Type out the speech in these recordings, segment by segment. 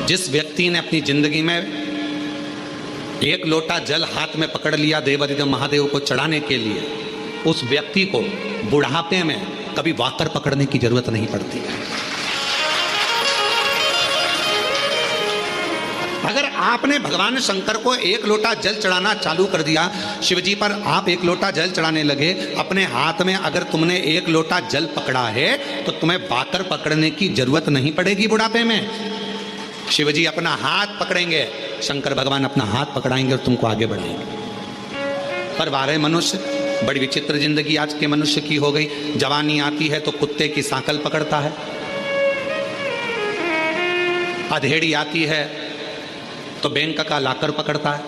जिस व्यक्ति ने अपनी जिंदगी में एक लोटा जल हाथ में पकड़ लिया देवाधिदेव महादेव को चढ़ाने के लिए, उस व्यक्ति को बुढ़ापे में कभी वाकर पकड़ने की जरूरत नहीं पड़ती है। अगर आपने भगवान शंकर को एक लोटा जल चढ़ाना चालू कर दिया, शिवजी पर आप एक लोटा जल चढ़ाने लगे, अपने हाथ में अगर तुमने एक लोटा जल पकड़ा है तो तुम्हें वाकर पकड़ने की जरूरत नहीं पड़ेगी बुढ़ापे में। शिवजी अपना हाथ पकड़ेंगे, शंकर भगवान अपना हाथ पकड़ाएंगे और तुमको आगे बढ़ाएंगे। पर वारे मनुष्य, बड़ी विचित्र जिंदगी आज के मनुष्य की हो गई। जवानी आती है तो कुत्ते की सांकल पकड़ता है, अधेड़ी आती है तो बैंक का लाकर पकड़ता है,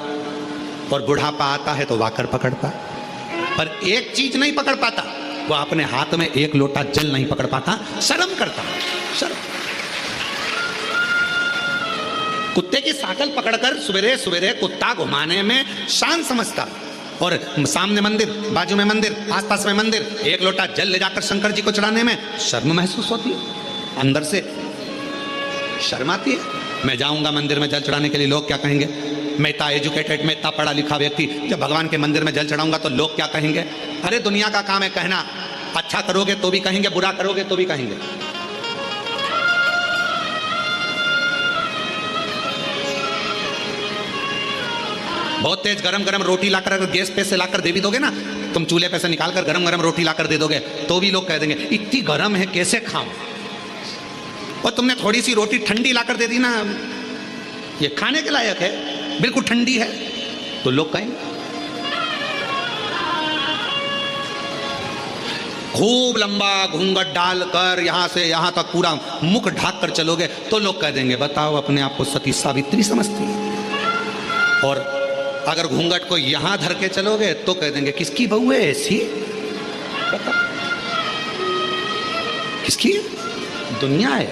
और बुढ़ापा आता है तो वाकर पकड़ता है। पर एक चीज नहीं पकड़ पाता, वो अपने हाथ में एक लोटा जल नहीं पकड़ पाता, शर्म करता है। शर्म। कुत्ते की सांकल पकड़कर सवेरे सवेरे कुत्ता घुमाने में शान समझता, और सामने मंदिर, बाजू में मंदिर, आसपास में मंदिर, एक लोटा जल ले जाकर शंकर जी को चढ़ाने में शर्म महसूस होती है, अंदर से शर्म आती है। मैं जाऊंगा मंदिर में जल चढ़ाने के लिए, लोग क्या कहेंगे? मैं इतना एजुकेटेड, मैं इतना पढ़ा लिखा व्यक्ति, जब भगवान के मंदिर में जल चढ़ाऊंगा तो लोग क्या कहेंगे? अरे दुनिया का काम है कहना, अच्छा करोगे तो भी कहेंगे, बुरा करोगे तो भी कहेंगे। बहुत तेज गरम गरम रोटी लाकर अगर गैस पे से लाकर दे भी दोगे ना, तुम चूल्हे पे से निकालकर गरम गरम रोटी लाकर दे दोगे तो भी लोग कह देंगे इतनी गरम है कैसे खाऊं। और तुमने थोड़ी सी रोटी ठंडी लाकर दे दी ना, ये खाने के लायक है, बिल्कुल ठंडी है, तो लोग कहेंगे। खूब लंबा घूंघट डालकर यहां से यहां तक पूरा मुख ढाक कर चलोगे तो लोग कह देंगे बताओ अपने आप को सती सावित्री समझती है। और अगर घूंघट को यहां धर के चलोगे तो कह देंगे किसकी बहू है ऐसी? किसकी दुनिया है?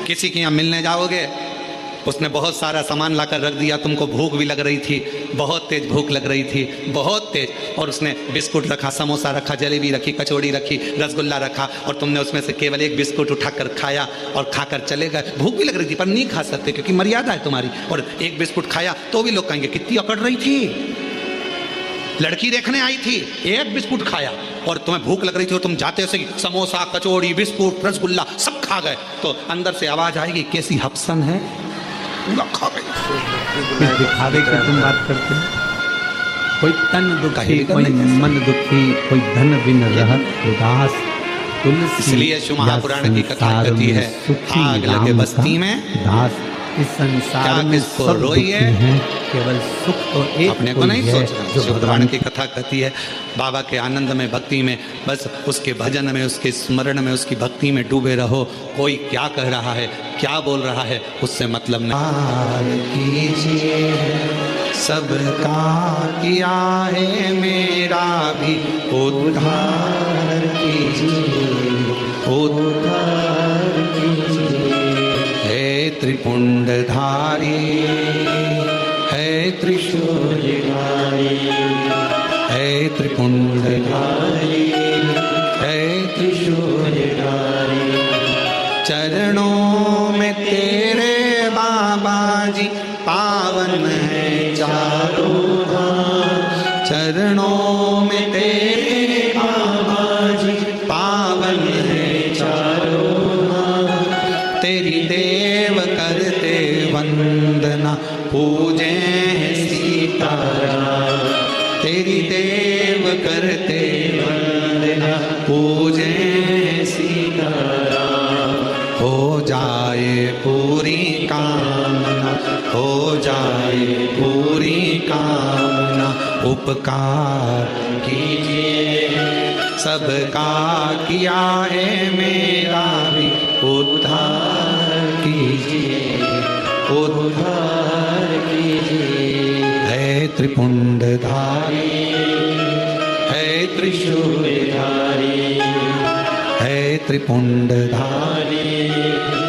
किसी के यहां मिलने जाओगे, उसने बहुत सारा सामान लाकर रख दिया, तुमको भूख भी लग रही थी, बहुत तेज भूख लग रही थी, बहुत तेज, और उसने बिस्कुट रखा, समोसा रखा, जलेबी रखी, कचौड़ी रखी, रसगुल्ला रखा, और तुमने उसमें से केवल एक बिस्कुट उठाकर खाया और खाकर चले गए। भूख भी लग रही थी पर नहीं खा सकते क्योंकि मर्यादा है तुम्हारी, और एक बिस्कुट खाया तो भी लोग कहेंगे कितनी अकड़ रही थी, लड़की देखने आई थी, एक बिस्कुट खाया, और तुम्हें भूख लग रही थी और तुम जाते से समोसा, कचौड़ी, बिस्कुट, रसगुल्ला सब खा गए, तो अंदर से आवाज आएगी कैसी हप्सन है, खा गई। दिखावे की तुम बात करते हो, कोई तन दुखी, कोई मन दुखी, कोई धन बिन रहत उदास, इसलिए शिव महापुराण की कथा कहती है आग लगे बस्ती में दास, इस संसार में किसको रोइए, केवल सुख तो एक अपने को नहीं सोचना। जो भगवान की कथा कहती है बाबा के आनंद में, भक्ति में, बस उसके भजन में, उसके स्मरण में, उसकी भक्ति में डूबे रहो। कोई क्या कह रहा है, क्या बोल रहा है, उससे मतलब नहीं। सबका किया है मेरा भी उद्धार कीजिए, उद्धार कीजिए। हे त्रिपुंडधारी, हे त्रिशूलधारी, हे त्रिपुंडधारी, हे त्रिशूलधारी, चरणों में तेरे बाबा जी पावन है चारों धाम, चरणों में तेरे बाबा जी पावन है चारों धाम, तेरी देव करते वंदना पूजे सीताराम, तेरी देव करते वंदना पूजे सीताराम। हो जाए पूरी कामना, हो जाए पूरी कामना, उपकार कीजिए, सबका किया है मेरा भी उद्धार कीजिए, उद्धार कीजिए। है त्रिपुंडधारी, है त्रिशूलधारी, है त्रिपुंडधारी,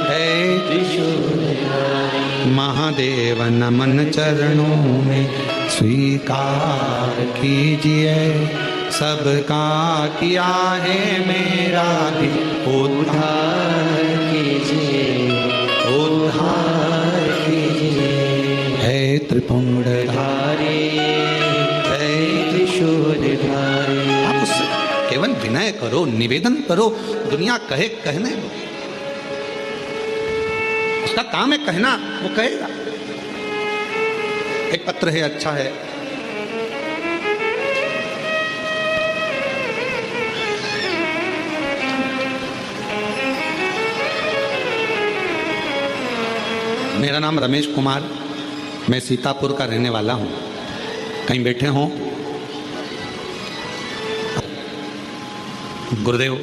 है त्रिशूलधारी। महादेव नमन चरणों में स्वीकार कीजिए, सबका किया है मेरा भी उद्धार कीजिए, निवेदन करो, दुनिया कहे कहने दो। उसका काम है कहना, वो कहेगा। एक पत्र है, अच्छा है। मेरा नाम रमेश कुमार, मैं सीतापुर का रहने वाला हूँ। कहीं बैठे हों? गुरुदेव,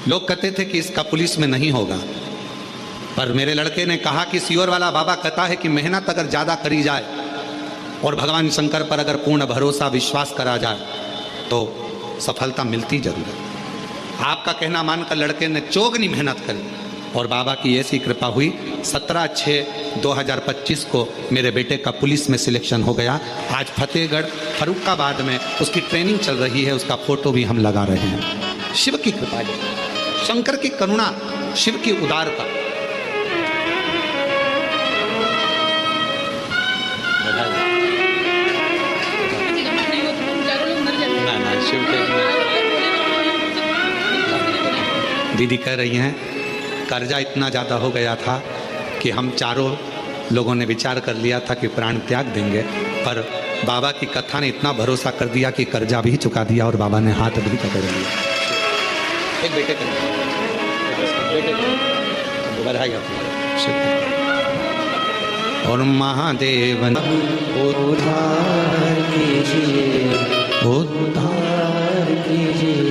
लोग कहते थे कि इसका पुलिस में नहीं होगा, पर मेरे लड़के ने कहा कि सियोर वाला बाबा कहता है कि मेहनत अगर ज़्यादा करी जाए और भगवान शंकर पर अगर पूर्ण भरोसा विश्वास करा जाए तो सफलता मिलती जरूर है। आपका कहना मानकर लड़के ने चौगनी मेहनत करी और बाबा की ऐसी कृपा हुई, 17/6/2025 को मेरे बेटे का पुलिस में सिलेक्शन हो गया। आज फतेहगढ़ फरुखाबाद में उसकी ट्रेनिंग चल रही है, उसका फोटो भी हम लगा रहे हैं। शिव की कृपा है, शंकर की करुणा, शिव की उदारता। दीदी कह रही हैं कर्जा इतना ज़्यादा हो गया था कि हम चारों लोगों ने विचार कर लिया था कि प्राण त्याग देंगे, पर बाबा की कथा ने इतना भरोसा कर दिया कि कर्जा भी चुका दिया और बाबा ने हाथ भी पकड़ लिया। एक बेटे बधाई और महादेव उद्धार कीजिए,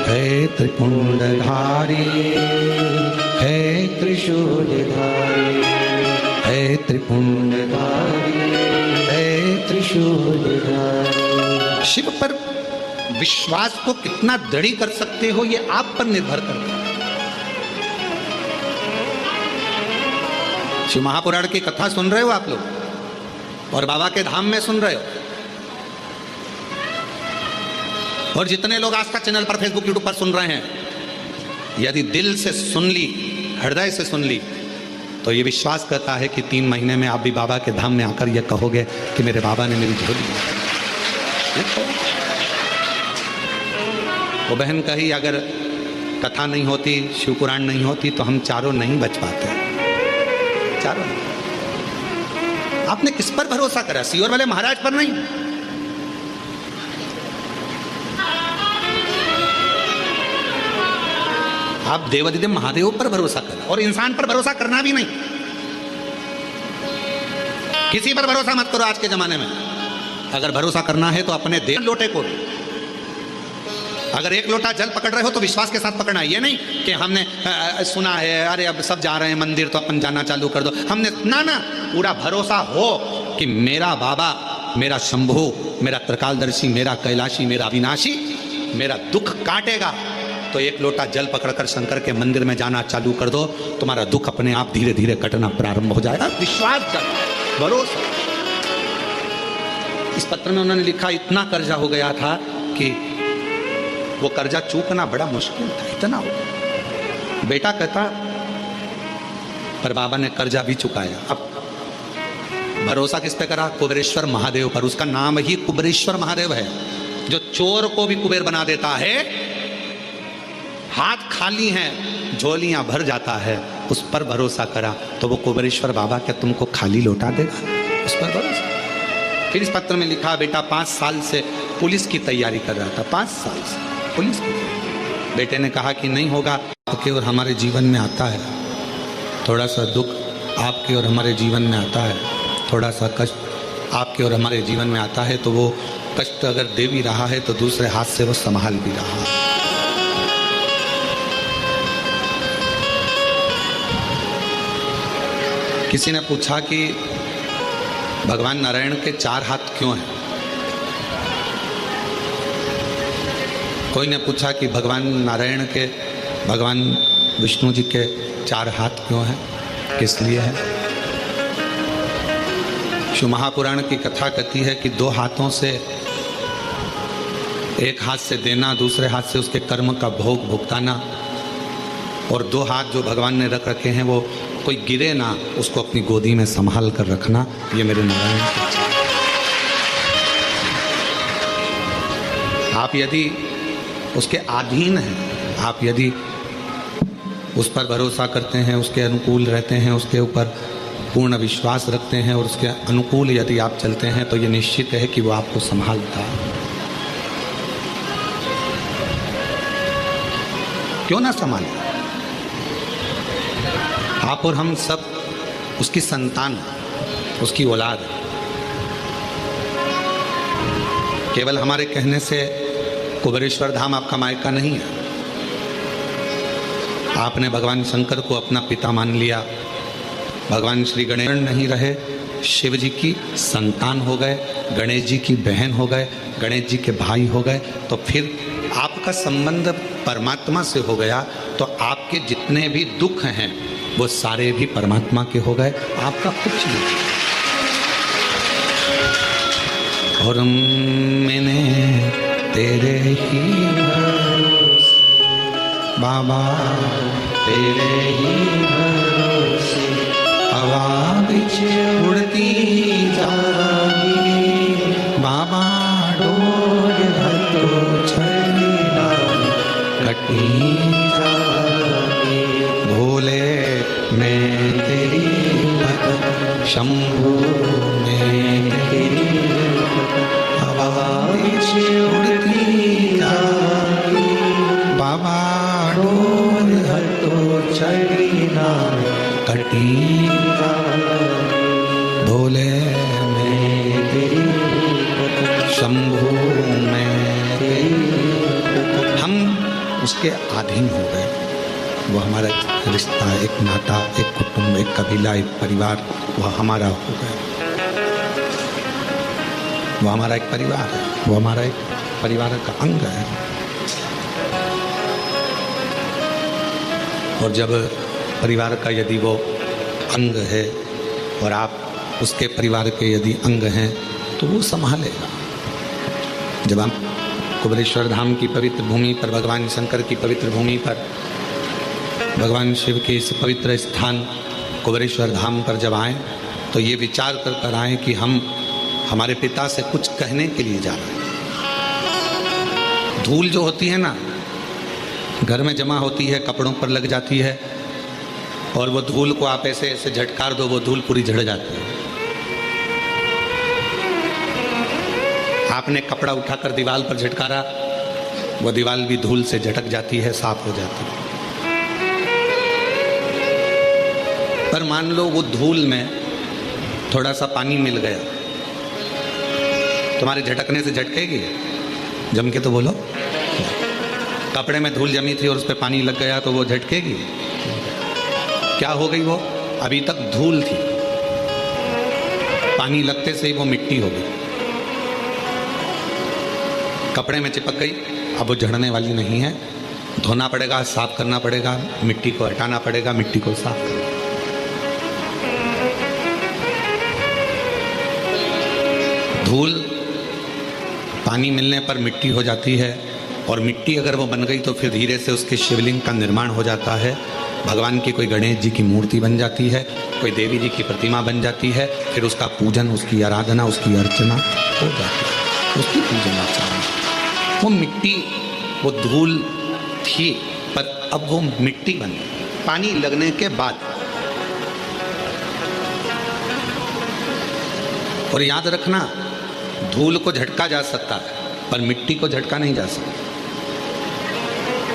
हे त्रिपुंडधारी, हे त्रिशूलधारी, हे त्रिपुंडधारी, हे त्रिशूलधारी। शिव पर विश्वास को कितना दृढ़ कर सकते हो ये आप पर निर्भर करता है। शिव महापुराण की कथा सुन रहे हो आप लोग और बाबा के धाम में सुन रहे हो, और जितने लोग आस्था चैनल पर, फेसबुक, यूट्यूब पर सुन रहे हैं, यदि दिल से सुन ली, हृदय से सुन ली, तो ये विश्वास करता है कि 3 महीने में आप भी बाबा के धाम में आकर ये कहोगे कि मेरे बाबा ने मेरी झोली दी। वो बहन कही अगर कथा नहीं होती, शिव पुराण नहीं होती तो हम चारों नहीं बच पाते। चारों आपने किस पर भरोसा करा? सियोर वाले महाराज पर नहीं। आप देवादिदेव महादेव पर भरोसा करें और इंसान पर भरोसा करना भी नहीं। किसी पर भरोसा मत करो आज के जमाने में। अगर भरोसा करना है तो अपने देव लोटे को, अगर 1 लोटा जल पकड़ रहे हो तो विश्वास के साथ पकड़ना है। ये नहीं कि हमने सुना है, अरे अब सब जा रहे हैं मंदिर तो अपन जाना चालू कर दो। हमने ना पूरा भरोसा हो कि मेरा बाबा, मेरा शंभू, मेरा त्रिकालदर्शी, मेरा कैलाशी, मेरा अविनाशी मेरा दुख काटेगा, तो 1 लोटा जल पकड़कर शंकर के मंदिर में जाना चालू कर दो, तुम्हारा दुख अपने आप धीरे धीरे कटना प्रारंभ हो जाएगा। विश्वास, भरोसा। इस पत्र में उन्होंने लिखा इतना कर्जा हो गया था कि वो कर्जा चूकना बड़ा मुश्किल था, इतना हो गया। बेटा कहता पर बाबा ने कर्जा भी चुकाया। अब भरोसा किस पे करा? कुबेरेश्वर महादेव पर। उसका नाम ही कुबेरेश्वर महादेव है, जो चोर को भी कुबेर बना देता है। हाथ खाली हैं, झोलियां भर जाता है, उस पर भरोसा करा तो वो कुबेरेश्वर बाबा क्या तुमको खाली लौटा देगा? उस पर भरोसा। फिर इस पत्र में लिखा बेटा 5 साल से पुलिस की तैयारी कर रहा था, 5 साल से पुलिस की। बेटे ने कहा कि नहीं होगा, आपके और हमारे जीवन में आता है थोड़ा सा दुख, आपके और हमारे जीवन में आता है थोड़ा सा कष्ट, आपके और हमारे जीवन में आता है तो वो कष्ट अगर दे भी रहा है तो दूसरे हाथ से वो संभाल भी रहा है। किसी ने पूछा कि भगवान नारायण के 4 हाथ क्यों हैं? कोई ने पूछा कि भगवान नारायण के, भगवान विष्णु जी के 4 हाथ क्यों हैं, किस लिए है? शिव महापुराण की कथा कहती है कि 2 हाथों से, एक हाथ से देना, दूसरे हाथ से उसके कर्म का भोग भुगताना, और 2 हाथ जो भगवान ने रख रखे हैं वो कोई गिरे ना, उसको अपनी गोदी में संभाल कर रखना। ये मेरे नारायण आप यदि उसके अधीन हैं। आप यदि उस पर भरोसा करते हैं, उसके अनुकूल रहते हैं, उसके ऊपर पूर्ण विश्वास रखते हैं और उसके अनुकूल यदि आप चलते हैं तो ये निश्चित है कि वो आपको संभालता है। क्यों ना संभाले? आप और हम सब उसकी संतान, उसकी औलाद है। केवल हमारे कहने से कुबेरेश्वर धाम आपका मायका नहीं है। आपने भगवान शंकर को अपना पिता मान लिया, भगवान श्री गणेश नहीं रहे, शिव जी की संतान हो गए, गणेश जी की बहन हो गए, गणेश जी के भाई हो गए, तो फिर आपका संबंध परमात्मा से हो गया, तो आपके जितने भी दुख हैं वो सारे भी परमात्मा के हो गए, आपका कुछ नहीं। और मैंने तेरे ही बाबा, तेरे ही भरोसे हवा बिच उड़ती जागी, बाबा डोर धरो छड़ीला कटी जागी, भोले मैं तेरी भक्त, शंभू मैं तेरी हवा बिच उड़ती जागी, बाबा डोर धरो छड़ीला कटी, भोले मैं तेरी शंभू मैं तेरी। हम उसके अधीन हो गए। वो हमारा एक रिश्ता, एक नाता, एक कुटुंब, एक कबीला, एक परिवार, वह हमारा हो गया। वो हमारा एक परिवार है, वो हमारा एक परिवार का अंग है। और जब परिवार का यदि वो अंग है और आप उसके परिवार के यदि अंग हैं तो वो संभालेगा। जब हम कुबेरेश्वर धाम की पवित्र भूमि पर, भगवान शंकर की पवित्र भूमि पर, भगवान शिव के इस पवित्र स्थान कुबेरेश्वर धाम पर जब आएँ तो ये विचार कर आएँ कि हम हमारे पिता से कुछ कहने के लिए जा रहे हैं। धूल जो होती है ना, घर में जमा होती है, कपड़ों पर लग जाती है, और वो धूल को आप ऐसे ऐसे झटकार दो, वो धूल पूरी झड़ जाती है। आपने कपड़ा उठाकर दीवार पर झटकारा, वो दीवार भी धूल से झटक जाती है, साफ हो जाती है। पर मान लो वो धूल में थोड़ा सा पानी मिल गया, तुम्हारे झटकने से झटकेगी? जम के तो बोलो। कपड़े में धूल जमी थी और उस पर पानी लग गया तो वो झटकेगी? क्या हो गई? वो अभी तक धूल थी, पानी लगते से ही वो मिट्टी हो गई, कपड़े में चिपक गई। अब वो झड़ने वाली नहीं है, धोना पड़ेगा, साफ करना पड़ेगा, मिट्टी को हटाना पड़ेगा, मिट्टी को साफ करना। धूल पानी मिलने पर मिट्टी हो जाती है, और मिट्टी अगर वो बन गई तो फिर धीरे से उसके शिवलिंग का निर्माण हो जाता है। भगवान की कोई गणेश जी की मूर्ति बन जाती है, कोई देवी जी की प्रतिमा बन जाती है, फिर उसका पूजन, उसकी आराधना, उसकी अर्चना हो जाती है, उसकी पूजन अर्चना। वो मिट्टी, वो धूल थी, पर अब वो मिट्टी बन गई पानी लगने के बाद। और याद रखना, धूल को झटका जा सकता है पर मिट्टी को झटका नहीं जा सकता।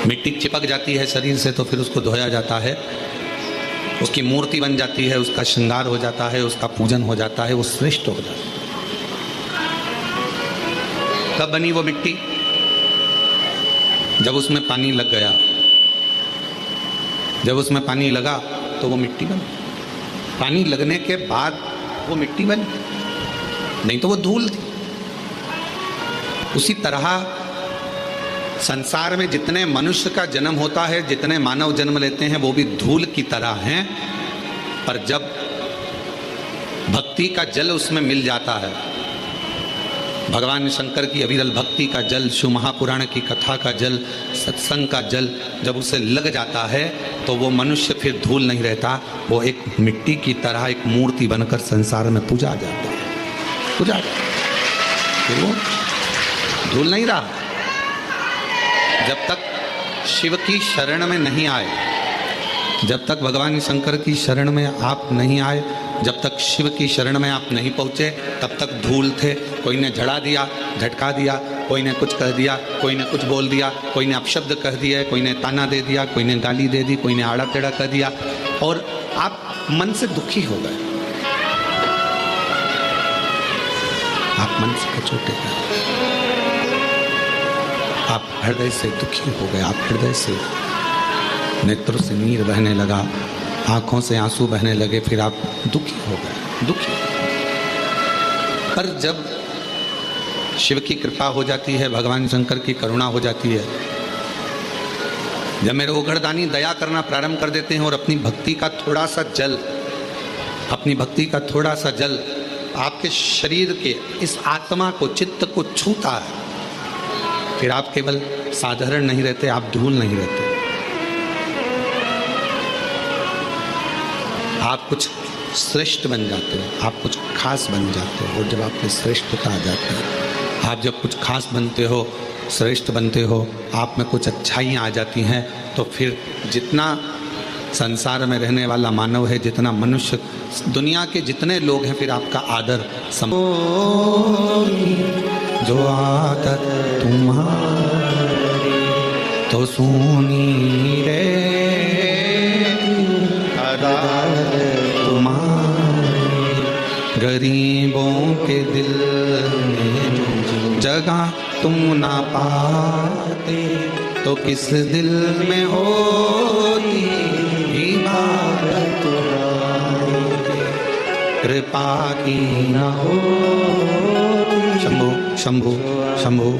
मिट्टी चिपक जाती है शरीर से तो फिर उसको धोया जाता है, उसकी मूर्ति बन जाती है, उसका श्रृंगार हो जाता है, उसका पूजन हो जाता है, वो श्रेष्ठ हो जाता है। कब बनी वो मिट्टी? जब उसमें पानी लग गया। जब उसमें पानी लगा तो वो मिट्टी बनी। पानी लगने के बाद वो मिट्टी बनी, नहीं तो वो धूल थी। उसी तरह संसार में जितने मनुष्य का जन्म होता है, जितने मानव जन्म लेते हैं, वो भी धूल की तरह हैं। पर जब भक्ति का जल उसमें मिल जाता है, भगवान शंकर की अविरल भक्ति का जल, शिव महापुराण की कथा का जल, सत्संग का जल जब उसे लग जाता है तो वो मनुष्य फिर धूल नहीं रहता, वो एक मिट्टी की तरह एक मूर्ति बनकर संसार में पूजा जाता है, पूजा जाता है। फिर वो धूल नहीं रहा। जब तक शिव की शरण में नहीं आए, जब तक भगवान शंकर की शरण में आप नहीं आए, जब तक शिव की शरण में आप नहीं पहुँचे, तब तक धूल थे। कोई ने झड़ा दिया, झटका दिया, कोई ने कुछ कह दिया, कोई ने कुछ बोल दिया, कोई ने अपशब्द कह दिया, कोई ने ताना दे दिया, कोई ने गाली दे दी, कोई ने आड़ा टेढ़ा कह दिया, और आप मन से दुखी हो गए, आप मन से कचोटे गए, आप हृदय से दुखी हो गए, आप हृदय से नेत्रों से नीर बहने लगा, आंखों से आंसू बहने लगे, फिर आप दुखी हो गए, दुखी। पर जब शिव की कृपा हो जाती है, भगवान शंकर की करुणा हो जाती है, जब मेरे ओघड़दानी दया करना प्रारंभ कर देते हैं और अपनी भक्ति का थोड़ा सा जल, अपनी भक्ति का थोड़ा सा जल आपके शरीर के इस आत्मा को, चित्त को छूता है, फिर आप केवल साधारण नहीं रहते, आप धूल नहीं रहते, आप कुछ श्रेष्ठ बन जाते हो, आप कुछ खास बन जाते हो। और जब आप में श्रेष्ठता आ जाती है, आप जब कुछ खास बनते हो, श्रेष्ठ बनते हो, आप में कुछ अच्छाइयाँ आ जाती हैं, तो फिर जितना संसार में रहने वाला मानव है, जितना मनुष्य, दुनिया के जितने लोग हैं, फिर आपका आदर जो आदत तुम्हारी तो सुनी रे तुम्हारी, गरीबों के दिल में जगह तुम ना पाते, तो किस दिल में होती इबादत तुम्हारी, कृपा की ना हो शंभु शंभु शंभु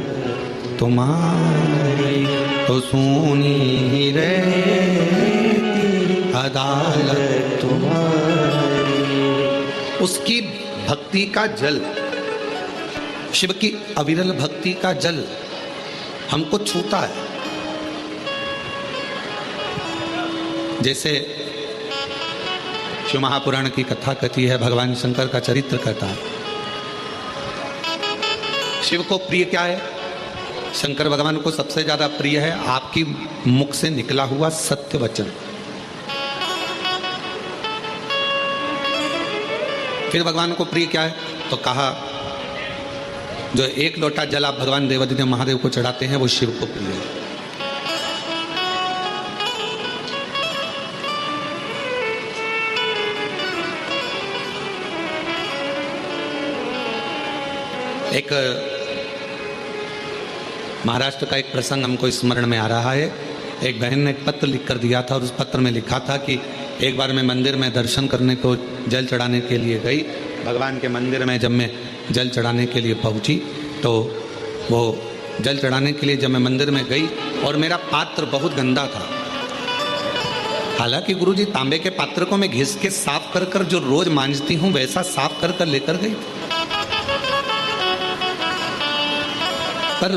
तुम्हारी, तो सुनी रे अदालत तुम्हारी। उसकी भक्ति का जल, शिव की अविरल भक्ति का जल हमको छूता है। जैसे शिव महापुराण की कथा कहती है, भगवान शंकर का चरित्र कहता है। शिव को प्रिय क्या है? शंकर भगवान को सबसे ज्यादा प्रिय है आपकी मुख से निकला हुआ सत्य वचन। फिर भगवान को प्रिय क्या है? तो कहा जो एक लोटा जल आप भगवान देवादिदेव महादेव को चढ़ाते हैं, वो शिव को प्रिय है। एक महाराष्ट्र का एक प्रसंग हमको स्मरण में आ रहा है। एक बहन ने एक पत्र लिख कर दिया था और उस पत्र में लिखा था कि एक बार मैं मंदिर में दर्शन करने को जल चढ़ाने के लिए गई। भगवान के मंदिर में जब मैं जल चढ़ाने के लिए पहुंची, तो वो जल चढ़ाने के लिए जब मैं मंदिर में गई और मेरा पात्र बहुत गंदा था। हालांकि गुरुजी तांबे के पात्र को मैं घिस के साफ कर कर जो रोज मांजती हूँ, वैसा साफ कर कर लेकर गई। पर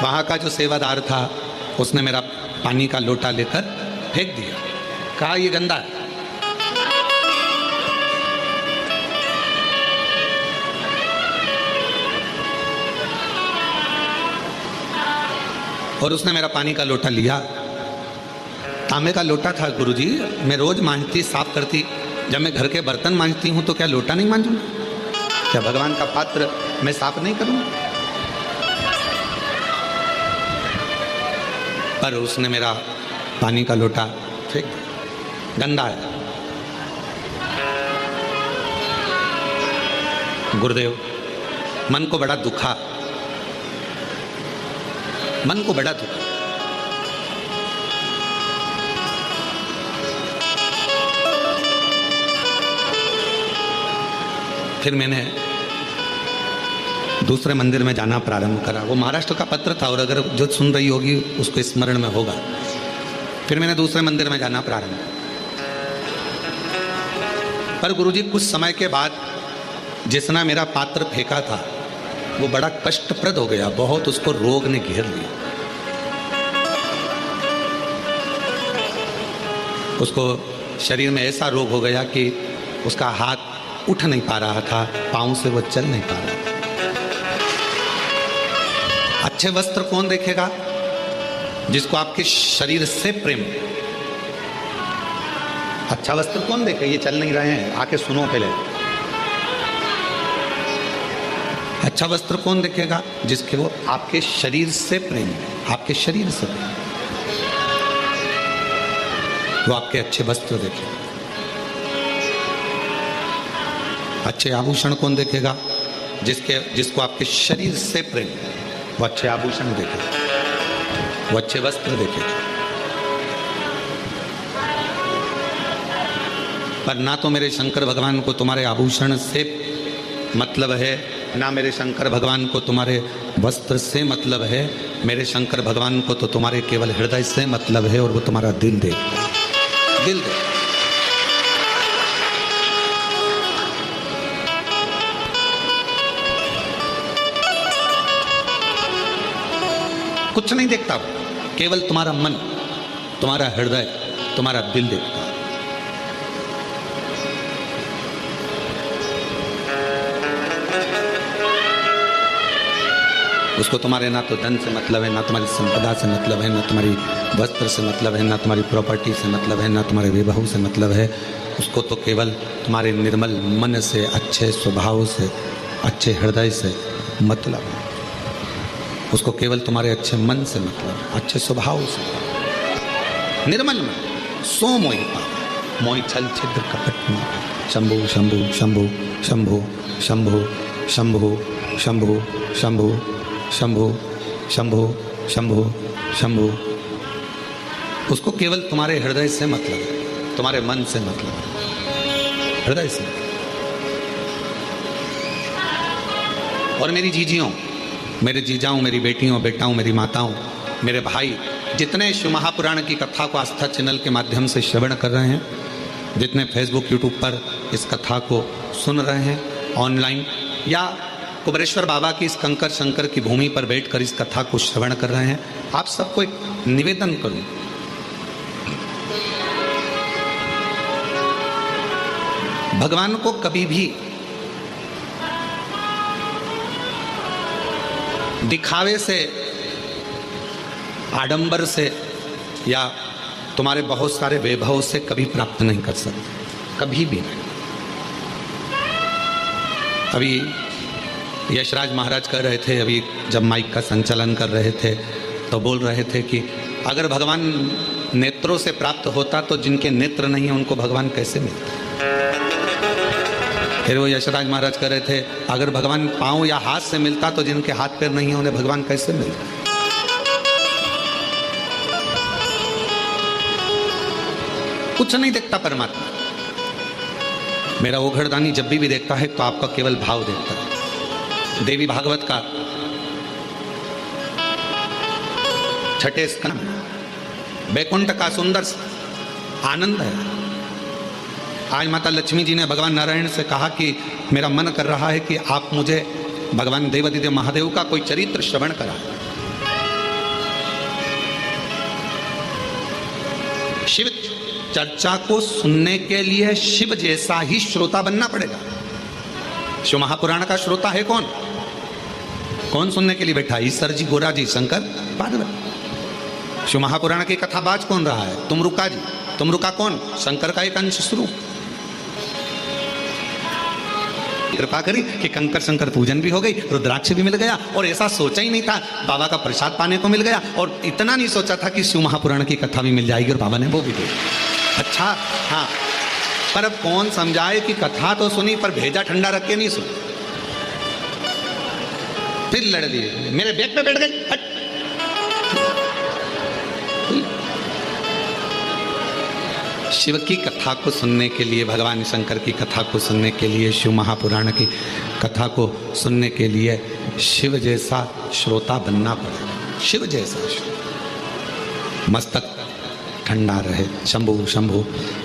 वहां का जो सेवादार था, उसने मेरा पानी का लोटा लेकर फेंक दिया, कहा ये गंदा है। और उसने मेरा पानी का लोटा लिया। तांबे का लोटा था गुरुजी, मैं रोज मांजती, साफ करती। जब मैं घर के बर्तन मांजती हूं तो क्या लोटा नहीं मांजूंगा? क्या भगवान का पात्र मैं साफ नहीं करूंगा? पर उसने मेरा पानी का लोटा फेंक दिया, गंदा है। गुरुदेव, मन को बड़ा दुखा, मन को बड़ा दुखा। फिर मैंने दूसरे मंदिर में जाना प्रारंभ करा। वो महाराष्ट्र का पत्र था और अगर जो सुन रही होगी उसको स्मरण में होगा। फिर मैंने दूसरे मंदिर में जाना प्रारंभ। पर गुरुजी कुछ समय के बाद जिसने मेरा पात्र फेंका था वो बड़ा कष्टप्रद हो गया, बहुत उसको रोग ने घेर लिया। उसको शरीर में ऐसा रोग हो गया कि उसका हाथ उठ नहीं पा रहा था, पाँव से वो चल नहीं पा रहा था। अच्छे वस्त्र कौन देखेगा? जिसको आपके शरीर से प्रेम। अच्छा वस्त्र कौन देखे? ये चल नहीं रहे हैं, आके सुनो पहले। अच्छा वस्त्र कौन देखेगा? जिसके वो आपके शरीर से प्रेम है, आपके शरीर से प्रेम, वो आपके अच्छे वस्त्र देखेगा। अच्छे आभूषण कौन देखेगा? जिसको आपके शरीर से प्रेम है, वो अच्छे आभूषण देखेगा, वो अच्छे वस्त्र देखेगा। पर ना तो मेरे शंकर भगवान को तुम्हारे आभूषण से मतलब है, ना मेरे शंकर भगवान को तुम्हारे वस्त्र से मतलब है। मेरे शंकर भगवान को तो तुम्हारे केवल हृदय से मतलब है, और वो तुम्हारा दिल देखता है, दिल देखता। कुछ नहीं देखता, केवल तुम्हारा मन, तुम्हारा हृदय, तुम्हारा दिल देखता है। उसको तुम्हारे ना तो धन से मतलब है, ना तुम्हारी संपदा से मतलब है, ना तुम्हारी वस्त्र से मतलब है, ना तुम्हारी प्रॉपर्टी से मतलब है, ना तुम्हारे विवाह से मतलब है। उसको तो केवल तुम्हारे निर्मल मन से, अच्छे स्वभाव से, अच्छे हृदय से मतलब है। उसको केवल तुम्हारे अच्छे मन से मतलब, अच्छे स्वभाव से, निर्मल मन। सो मोहि पावै, मोहि छल छिद्र कपट में। शंभु शंभु शंभु शंभु शंभु शंभु शंभु शंभु शंभु शंभु शंभु शंभु। उसको केवल तुम्हारे हृदय से मतलब है, तुम्हारे मन से मतलब है, हृदय से। और मेरी जीजियों, मेरे जीजाओं, मेरी बेटियों, बेटाओं, मेरी माताओं, मेरे भाई, जितने शिव महापुराण की कथा को आस्था चैनल के माध्यम से श्रवण कर रहे हैं, जितने फेसबुक यूट्यूब पर इस कथा को सुन रहे हैं ऑनलाइन, या कुबरेश्वर बाबा की इस कंकर शंकर की भूमि पर बैठकर इस कथा को श्रवण कर रहे हैं, आप सबको एक निवेदन करूं। भगवान को कभी भी दिखावे से, आडंबर से, या तुम्हारे बहुत सारे वैभव से कभी प्राप्त नहीं कर सकते, कभी भी नहीं। अभी यशराज महाराज कह रहे थे, अभी जब माइक का संचालन कर रहे थे तो बोल रहे थे कि अगर भगवान नेत्रों से प्राप्त होता तो जिनके नेत्र नहीं है उनको भगवान कैसे मिलता। फिर वो यशराज महाराज कह रहे थे अगर भगवान पांव या हाथ से मिलता तो जिनके हाथ पैर नहीं है उन्हें भगवान कैसे मिलता। कुछ नहीं देखता परमात्मा। मेरा वो घरदानी जब भी देखता है तो आपका केवल भाव देखता है। देवी भागवत का छठे स्कंद, बैकुंठ का सुंदर आनंद है। आज माता लक्ष्मी जी ने भगवान नारायण से कहा कि मेरा मन कर रहा है कि आप मुझे भगवान देवादिदेव महादेव का कोई चरित्र श्रवण करा। शिव चर्चा को सुनने के लिए शिव जैसा ही श्रोता बनना पड़ेगा। शिव महापुराण का श्रोता है कौन? कौन सुनने के लिए बैठा? ईश्वर जी, गोरा जी, शंकर, पार्वती। शिव महापुराण की कथा बाज कौन रहा है? तुमरुका जी। तुमरुका कौन? शंकर का एक अंश स्वरूप। कृपा करी कि कंकर शंकर पूजन भी हो गई, रुद्राक्ष भी मिल गया, और ऐसा सोचा ही नहीं था, बाबा का प्रसाद पाने को मिल गया, और इतना नहीं सोचा था कि शिव महापुराण की कथा भी मिल जाएगी, और बाबा ने वो भी दी। अच्छा, हाँ, पर अब कौन समझाए कि कथा तो सुनी पर भेजा ठंडा रख के नहीं सुनी। फिर लड़ लिए, मेरे बैग पे बैठ गए। शिव की कथा को सुनने के लिए, भगवान शंकर की कथा को सुनने के लिए, शिव महापुराण की कथा को सुनने के लिए शिव जैसा श्रोता बनना पड़ेगा। शिव जैसा श्रोता। मस्तक ठंडा रहे, शंभु शंभु,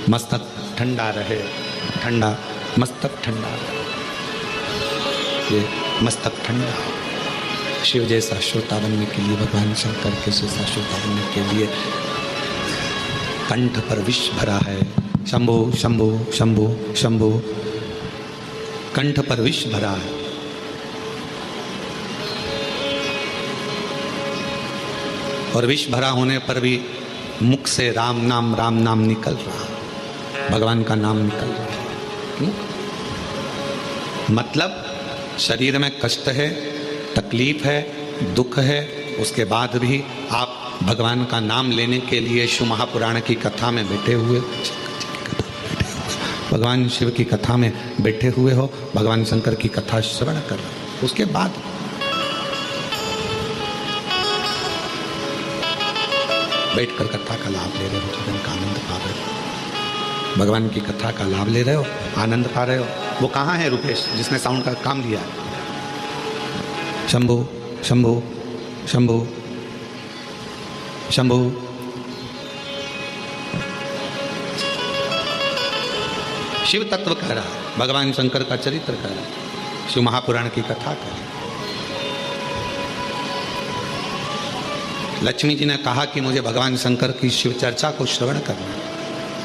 मस्तक ठंडा रहे, ठंडा, मस्तक ठंडा रहे, ये मस्तक ठंडा। शिव जैसा श्रोता बनने के लिए, भगवान शंकर के जैसा श्रोता बनने के लिए कंठ पर विष भरा है। शंभु शंभु शंभु शंभु, कंठ पर विष भरा है। और विष भरा होने पर भी मुख से राम नाम निकल रहा, भगवान का नाम निकल रहा। मतलब शरीर में कष्ट है, तकलीफ है, दुख है, उसके बाद भी आप भगवान का नाम लेने के लिए शिव महापुराण की कथा में बैठे हुए, भगवान शिव की कथा में बैठे हुए हो, भगवान शंकर की कथा श्रवण कर रहे हो, उसके बाद बैठकर कथा का लाभ ले रहे हो, जीवन का आनंद पा रहे हो, भगवान की कथा का लाभ ले रहे हो, आनंद पा रहे हो। वो कहाँ है रुपेश जिसने साउंड का काम लिया है? शंभू शंभू शंभू शंभू, शिव तत्व कह रहा है, भगवान शंकर का चरित्र कह रहा है, शिव महापुराण की कथा कह रहा है। लक्ष्मी जी ने कहा कि मुझे भगवान शंकर की शिव चर्चा को श्रवण करना है,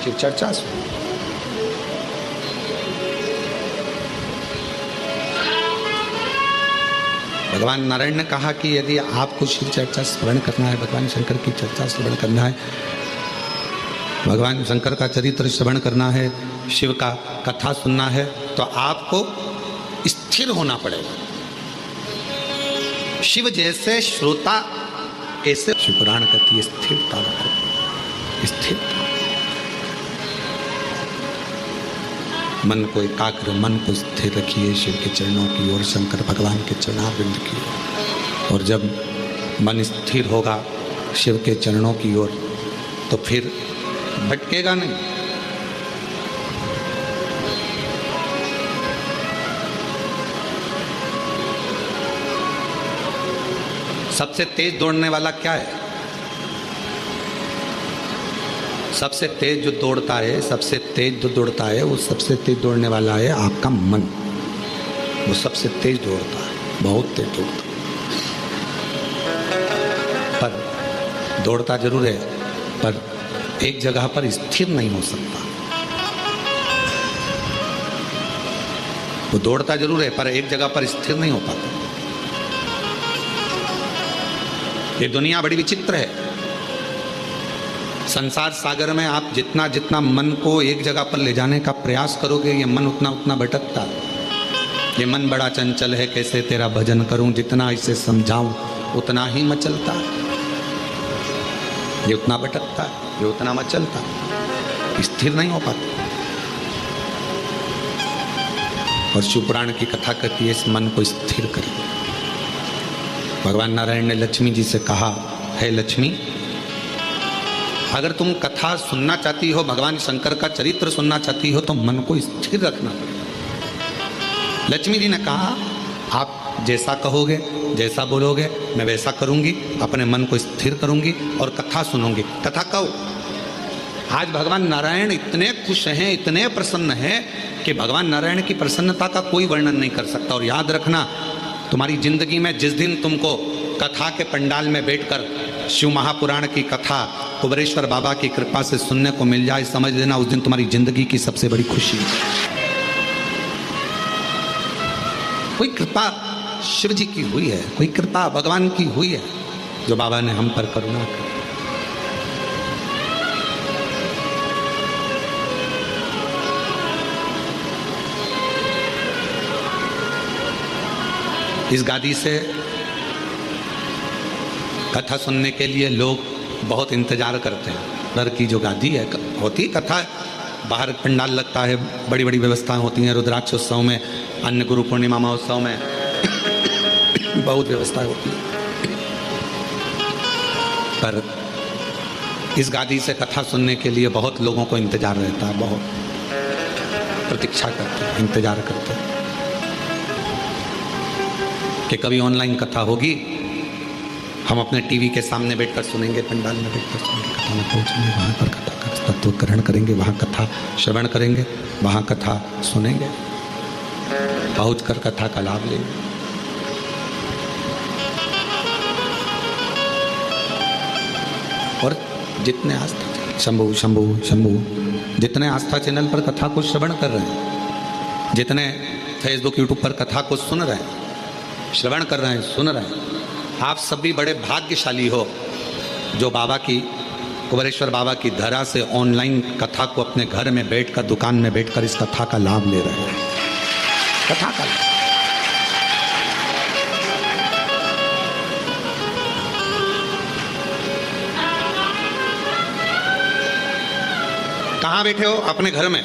शिव चर्चा सुनो। भगवान नारायण ने कहा कि यदि आपको शिव चर्चा श्रवण करना है, भगवान शंकर की चर्चा श्रवण करना है, भगवान शंकर का चरित्र श्रवण करना है, शिव का कथा सुनना है, तो आपको स्थिर होना पड़ेगा। शिव जैसे श्रोता ऐसे शिव पुराण कहती है स्थिरता रखो, स्थिरता। मन को एकाग्र, मन को स्थिर रखिए शिव के चरणों की ओर, शंकर भगवान के चरणारविंद की ओर। और जब मन स्थिर होगा शिव के चरणों की ओर, तो फिर भटकेगा नहीं। सबसे तेज दौड़ने वाला क्या है? सबसे तेज जो दौड़ता है, सबसे तेज जो दौड़ता है, वो सबसे तेज दौड़ने वाला है आपका मन। वो सबसे तेज दौड़ता है, बहुत तेज दौड़ता है। पर दौड़ता जरूर है, पर एक जगह पर स्थिर नहीं हो सकता। वो दौड़ता जरूर है, पर एक जगह पर स्थिर नहीं हो पाता। ये दुनिया बड़ी विचित्र है। संसार सागर में आप जितना जितना मन को एक जगह पर ले जाने का प्रयास करोगे, ये मन उतना उतना भटकता है। ये मन बड़ा चंचल है, कैसे तेरा भजन करूं, जितना इसे समझाऊं उतना ही मचलता है। ये उतना भटकता है, ये उतना मचलता है, स्थिर नहीं हो पाता। और शिवपुराण की कथा कहती है इस मन को स्थिर करें। भगवान नारायण ने लक्ष्मी जी से कहा, है लक्ष्मी, अगर तुम कथा सुनना चाहती हो, भगवान शंकर का चरित्र सुनना चाहती हो, तो मन को स्थिर रखना पड़ेगा। लक्ष्मी जी ने कहा, आप जैसा कहोगे, जैसा बोलोगे, मैं वैसा करूंगी, अपने मन को स्थिर करूंगी और कथा सुनूंगी। कथा कहो। आज भगवान नारायण इतने खुश हैं, इतने प्रसन्न हैं कि भगवान नारायण की प्रसन्नता का कोई वर्णन नहीं कर सकता। और याद रखना, तुम्हारी जिंदगी में जिस दिन तुमको कथा के पंडाल में बैठकर शिव महापुराण की कथा कुबेरेश्वर बाबा की कृपा से सुनने को मिल जाए, समझ लेना उस दिन तुम्हारी जिंदगी की सबसे बड़ी खुशी है। कोई कृपा शिव जी की हुई है, कोई कृपा भगवान की हुई है, जो बाबा ने हम पर करुणा की। इस गादी से कथा सुनने के लिए लोग बहुत इंतजार करते हैं। घर की जो गादी है, होती कथा, बाहर पंडाल लगता है, बड़ी बड़ी व्यवस्थाएं होती हैं, रुद्राक्ष उत्सव में, अन्य गुरु पूर्णिमा महोत्सव में बहुत व्यवस्थाएं होती हैं। पर इस गादी से कथा सुनने के लिए बहुत लोगों को इंतजार रहता है, बहुत प्रतीक्षा करते हैं, इंतजार करते हैं कि कभी ऑनलाइन कथा होगी, हम अपने टीवी के सामने बैठकर सुनेंगे, पंडाल में बैठकर सुनेंगे, कथा में पहुँचेंगे, वहाँ पर कथा का तत्व ग्रहण करेंगे, वहाँ कथा श्रवण करेंगे, वहाँ कथा सुनेंगे, पहुँचकर कथा का लाभ लेंगे। और जितने आस्था, शंभू शंभू शंभू, जितने आस्था चैनल पर कथा को श्रवण कर रहे हैं, जितने फेसबुक यूट्यूब पर कथा को सुन रहे हैं, श्रवण कर रहे हैं, सुन रहे हैं, आप सब भी बड़े भाग्यशाली हो जो बाबा की, कुबेरेश्वर बाबा की धरा से ऑनलाइन कथा को अपने घर में बैठकर, दुकान में बैठकर इस कथा का लाभ ले रहे हैं। कथा का लाभ। कहाँ बैठे हो? अपने घर में।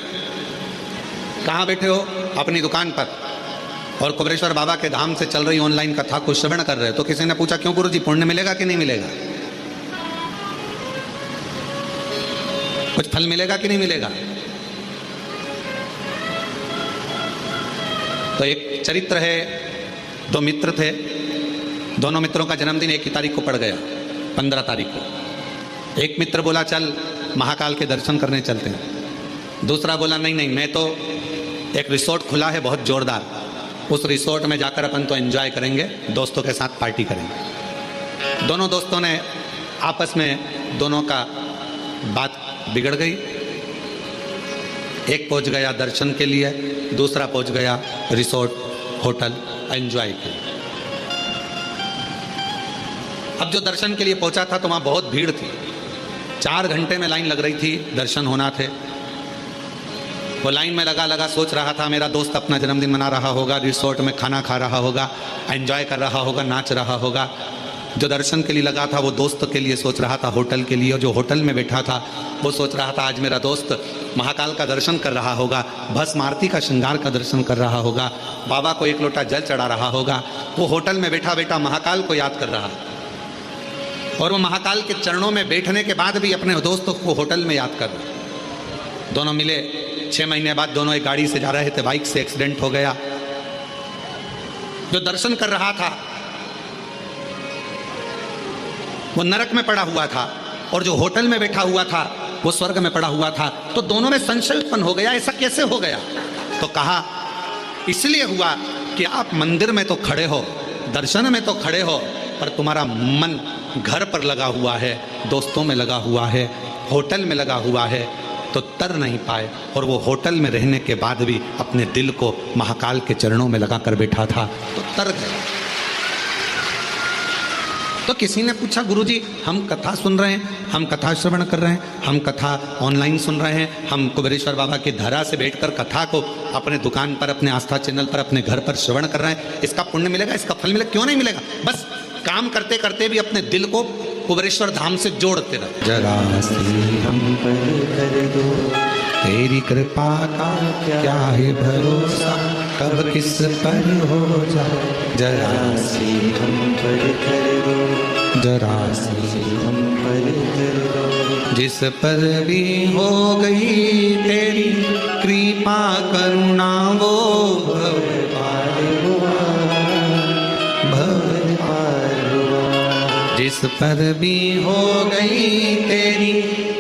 कहाँ बैठे हो? अपनी दुकान पर। और कुबेरेश्वर बाबा के धाम से चल रही ऑनलाइन कथा को श्रवण कर रहे हो। तो किसी ने पूछा, क्यों गुरुजी, पुण्य मिलेगा कि नहीं मिलेगा? कुछ फल मिलेगा कि नहीं मिलेगा? तो एक चरित्र है, दो मित्र थे, दोनों मित्रों का जन्मदिन एक ही तारीख को पड़ गया, 15 तारीख को। एक मित्र बोला, चल महाकाल के दर्शन करने चलते हैं। दूसरा बोला, नहीं नहीं, मैं तो, एक रिसोर्ट खुला है बहुत जोरदार, उस रिसोर्ट में जाकर अपन तो एंजॉय करेंगे, दोस्तों के साथ पार्टी करेंगे। दोनों दोस्तों ने आपस में, दोनों का बात बिगड़ गई। एक पहुंच गया दर्शन के लिए, दूसरा पहुंच गया रिसोर्ट, होटल, एंजॉय के लिए। अब जो दर्शन के लिए पहुंचा था तो वहां बहुत भीड़ थी, 4 घंटे में लाइन लग रही थी, दर्शन होना थे। वो लाइन में लगा सोच रहा था, मेरा दोस्त अपना जन्मदिन मना रहा होगा, रिसोर्ट में खाना खा रहा होगा, एंजॉय कर रहा होगा, नाच रहा होगा। जो दर्शन के लिए लगा था वो दोस्त के लिए सोच रहा था, होटल के लिए। और जो होटल में बैठा था वो सोच रहा था, आज मेरा दोस्त महाकाल का दर्शन कर रहा होगा, भस्म आरती का श्रृंगार का दर्शन कर रहा होगा, बाबा को एक लोटा जल चढ़ा रहा होगा। वो होटल में बैठा बैठा महाकाल को याद कर रहा, और वो महाकाल के चरणों में बैठने के बाद भी अपने दोस्तों को होटल में याद कर रहा। दोनों मिले, 6 महीने बाद दोनों एक गाड़ी से जा रहे थे, बाइक से एक्सीडेंट हो गया। जो दर्शन कर रहा था वो नरक में पड़ा हुआ था, और जो होटल में बैठा हुआ था वो स्वर्ग में पड़ा हुआ था। तो दोनों में संशय उत्पन्न हो गया, ऐसा कैसे हो गया? तो कहा, इसलिए हुआ कि आप मंदिर में तो खड़े हो, दर्शन में तो खड़े हो, पर तुम्हारा मन घर पर लगा हुआ है, दोस्तों में लगा हुआ है, होटल में लगा हुआ है, तो तर नहीं पाए। और वो होटल में रहने के बाद भी अपने दिल को महाकाल के चरणों में लगा कर बैठा था, तो तर गया। तो किसी ने पूछा, गुरुजी हम कथा सुन रहे हैं, हम कथा श्रवण कर रहे हैं, हम कथा ऑनलाइन सुन रहे हैं, हम कुबेरेश्वर बाबा की धरा से बैठकर कथा को अपने दुकान पर, अपने आस्था चैनल पर, अपने घर पर श्रवण कर रहे हैं, इसका पुण्य मिलेगा, इसका फल मिलेगा? क्यों नहीं मिलेगा? बस काम करते करते भी अपने दिल को कुबेरेश्वर धाम से जोड़ते रहो। जरा हम पर कर दो, तेरी कृपा का क्या है भरोसा, कब किस पर हो जाए। जरा हम पर कर दो, जरा हम पर कर दो, जिस पर भी हो गई तेरी कृपा करुणा, वो भव पार हुआ, भव पार हुआ। जिस पर भी हो गई तेरी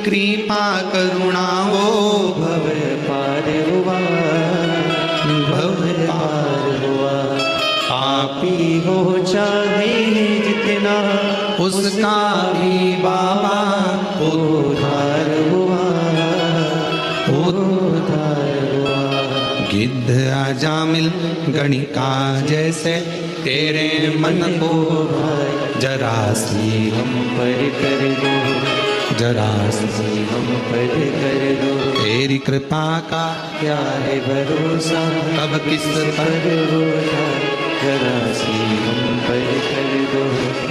कृपा करुणा, वो भव पार हुआ, भव पार हुआ। पापी हो चाहे जितना, उसका भी बाबा उद्धार हुआ, उद्धार हुआ। गिद्ध अजामिल गणिका जैसे तेरे मन को जरा सी हम पर कर दो, जरा सी हम पर कर दो। तेरी कृपा का क्या है भरोसा, कब किस पर हो जाए। जरा सी हम पर कर दो,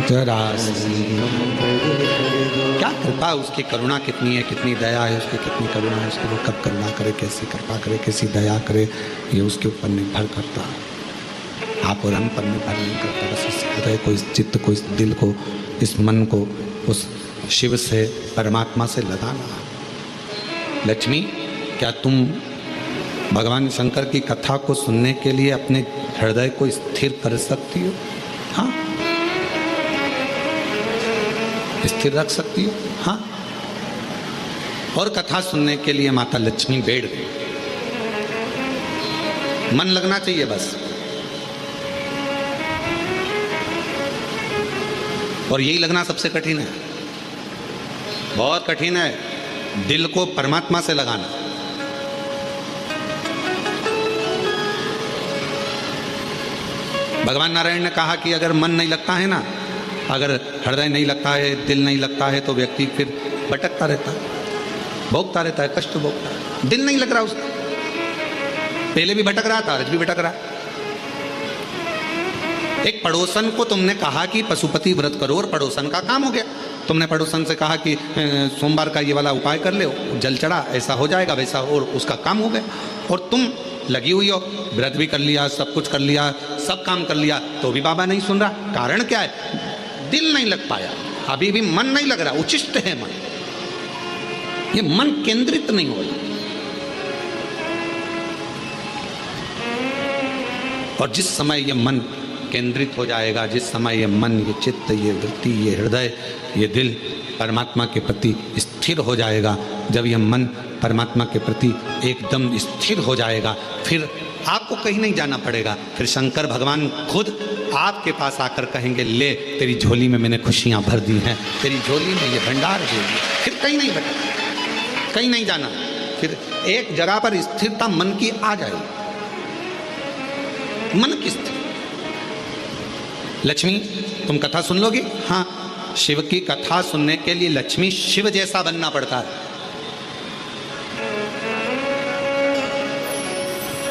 जरा सी हम पर कर दो। क्या कृपा, उसकी करुणा कितनी है, कितनी दया है उसकी, कितनी करुणा है उसकी। वो कब करुणा करे, कैसी कृपा करे, कैसी दया करे, ये उसके ऊपर निर्भर करता है, आप और हम पर निर्भर नहीं करता। बस इस हृदय को, इस चित्त को, इस दिल को, इस मन को उस शिव से, परमात्मा से लगाना। लक्ष्मी, क्या तुम भगवान शंकर की कथा को सुनने के लिए अपने हृदय को स्थिर कर सकती हो? हाँ, स्थिर रख सकती हो? हाँ। और कथा सुनने के लिए माता लक्ष्मी बैठ गई। मन लगना चाहिए बस। और यही लगना सबसे कठिन है, बहुत कठिन है, दिल को परमात्मा से लगाना। भगवान नारायण ने कहा कि अगर मन नहीं लगता है ना, अगर हृदय नहीं लगता है, दिल नहीं लगता है, तो व्यक्ति फिर भटकता रहता है, भोगता रहता है, कष्ट भोगता है। दिल नहीं लग रहा उसका, पहले भी भटक रहा था, आज भी भटक रहा है। एक पड़ोसन को तुमने कहा कि पशुपति व्रत करो और पड़ोसन का काम हो गया। तुमने पड़ोसन से कहा कि सोमवार का ये वाला उपाय कर ले, जल चढ़ा, ऐसा हो जाएगा वैसा, और उसका काम हो गया। और तुम लगी हुई हो, व्रत भी कर लिया, सब कुछ कर लिया, सब काम कर लिया, तो भी बाबा नहीं सुन रहा। कारण क्या है? दिल नहीं लग पाया, अभी भी मन नहीं लग रहा। उचिष्ट है मन, ये मन केंद्रित नहीं हो रहा। और जिस समय ये मन केंद्रित हो जाएगा, जिस समय ये मन, ये चित्त, ये वृत्ति, ये हृदय, ये दिल परमात्मा के प्रति स्थिर हो जाएगा, जब ये मन परमात्मा के प्रति एकदम स्थिर हो जाएगा, फिर आपको कहीं नहीं जाना पड़ेगा। फिर शंकर भगवान खुद आपके पास आकर कहेंगे, ले तेरी झोली में मैंने खुशियां भर दी हैं, तेरी झोली में ये भंडार दे दिया। फिर कहीं नहीं भटकना, कहीं नहीं जाना, फिर एक जगह पर स्थिरता मन की आ जाएगी, मन की स्थिरता। लक्ष्मी, तुम कथा सुन लोगी? हाँ, शिव की कथा सुनने के लिए लक्ष्मी शिव जैसा बनना पड़ता है।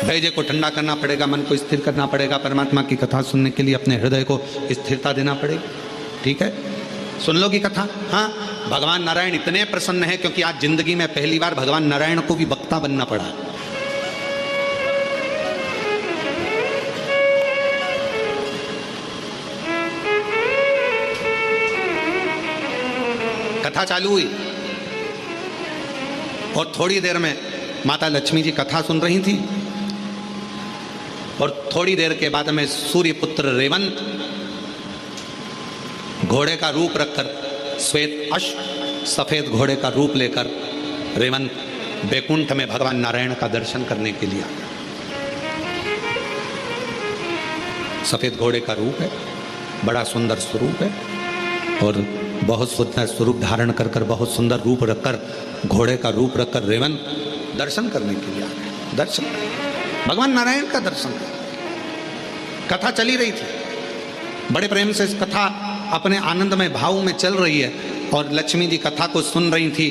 धैर्य को ठंडा करना पड़ेगा, मन को स्थिर करना पड़ेगा। परमात्मा की कथा सुनने के लिए अपने हृदय को स्थिरता देना पड़ेगी। ठीक है, सुन लोगी कथा? हाँ, भगवान नारायण इतने प्रसन्न है क्योंकि आज जिंदगी में पहली बार भगवान नारायण को भी वक्ता बनना पड़ा। कथा चालू हुई और थोड़ी देर में माता लक्ष्मी जी कथा सुन रही थी, और थोड़ी देर के बाद में सूर्य पुत्र रेवंत घोड़े का रूप रखकर, श्वेत अश्व सफेद घोड़े का रूप लेकर रेवंत बैकुंठ में भगवान नारायण का दर्शन करने के लिए आया। सफेद घोड़े का रूप है, बड़ा सुंदर स्वरूप है, और बहुत सुंदर स्वरूप धारण कर कर, बहुत सुंदर रूप रखकर, घोड़े का रूप रखकर रेवंत दर्शन करने के लिए आ गए। दर्शन, भगवान नारायण का दर्शन। कथा चली रही थी, बड़े प्रेम से इस कथा अपने आनंदमय भाव में चल रही है, और लक्ष्मी जी कथा को सुन रही थी।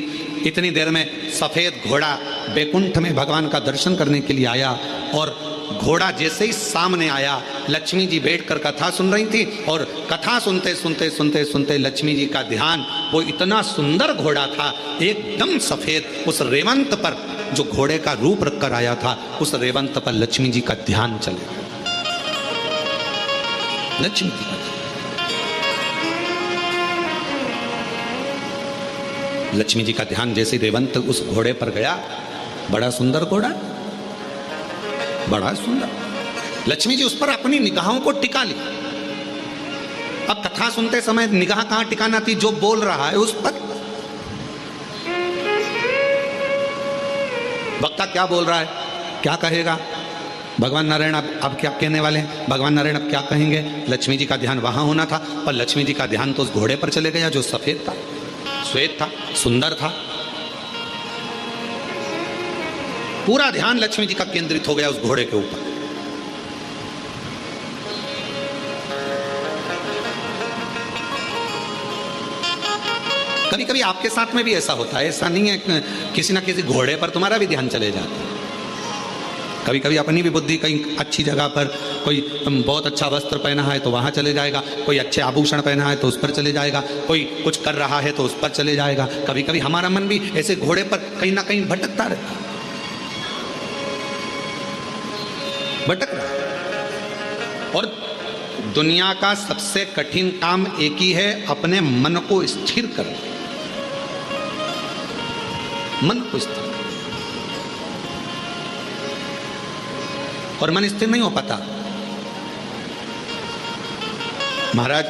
इतनी देर में सफेद घोड़ा बैकुंठ में भगवान का दर्शन करने के लिए आया, और घोड़ा जैसे ही सामने आया, लक्ष्मी जी बैठकर कथा सुन रही थी, और कथा सुनते सुनते सुनते सुनते लक्ष्मी जी का ध्यान, वो इतना सुंदर घोड़ा था, एकदम सफेद, उस रेवंत पर जो घोड़े का रूप रखकर आया था, उस रेवंत पर लक्ष्मी जी का ध्यान चले गया। लक्ष्मी जी का, लक्ष्मी जी का ध्यान जैसे रेवंत उस घोड़े पर गया, बड़ा सुंदर घोड़ा, बड़ा सुंदर। लक्ष्मी जी उस पर अपनी निगाहों को टिका ली। अब कथा सुनते समय निगाह कहां टिकाना थी? जो बोल रहा है उस पर। वक्ता क्या बोल रहा है, क्या कहेगा? भगवान नारायण अब क्या कहने वाले हैं? भगवान नारायण अब क्या कहेंगे? लक्ष्मी जी का ध्यान वहां होना था, पर लक्ष्मी जी का ध्यान तो उस घोड़े पर चले गया जो सफेद था, श्वेत था, सुंदर था। पूरा ध्यान लक्ष्मी जी का केंद्रित हो गया उस घोड़े के ऊपर। कभी कभी आपके साथ में भी ऐसा होता है, ऐसा नहीं है, किसी ना किसी घोड़े पर तुम्हारा भी ध्यान चले जाता है। कभी कभी अपनी भी बुद्धि कहीं अच्छी जगह पर, कोई बहुत अच्छा वस्त्र पहना है तो वहां चले जाएगा, कोई अच्छे आभूषण पहना है तो उस पर चले जाएगा, कोई कुछ कर रहा है तो उस पर चले जाएगा। कभी कभी हमारा मन भी ऐसे घोड़े पर कहीं ना कहीं भटकता रहता है, भटक रहा है। और दुनिया का सबसे कठिन काम एक ही है, अपने मन को स्थिर करना। मन को स्थिर, और मन स्थिर नहीं हो पाता। महाराज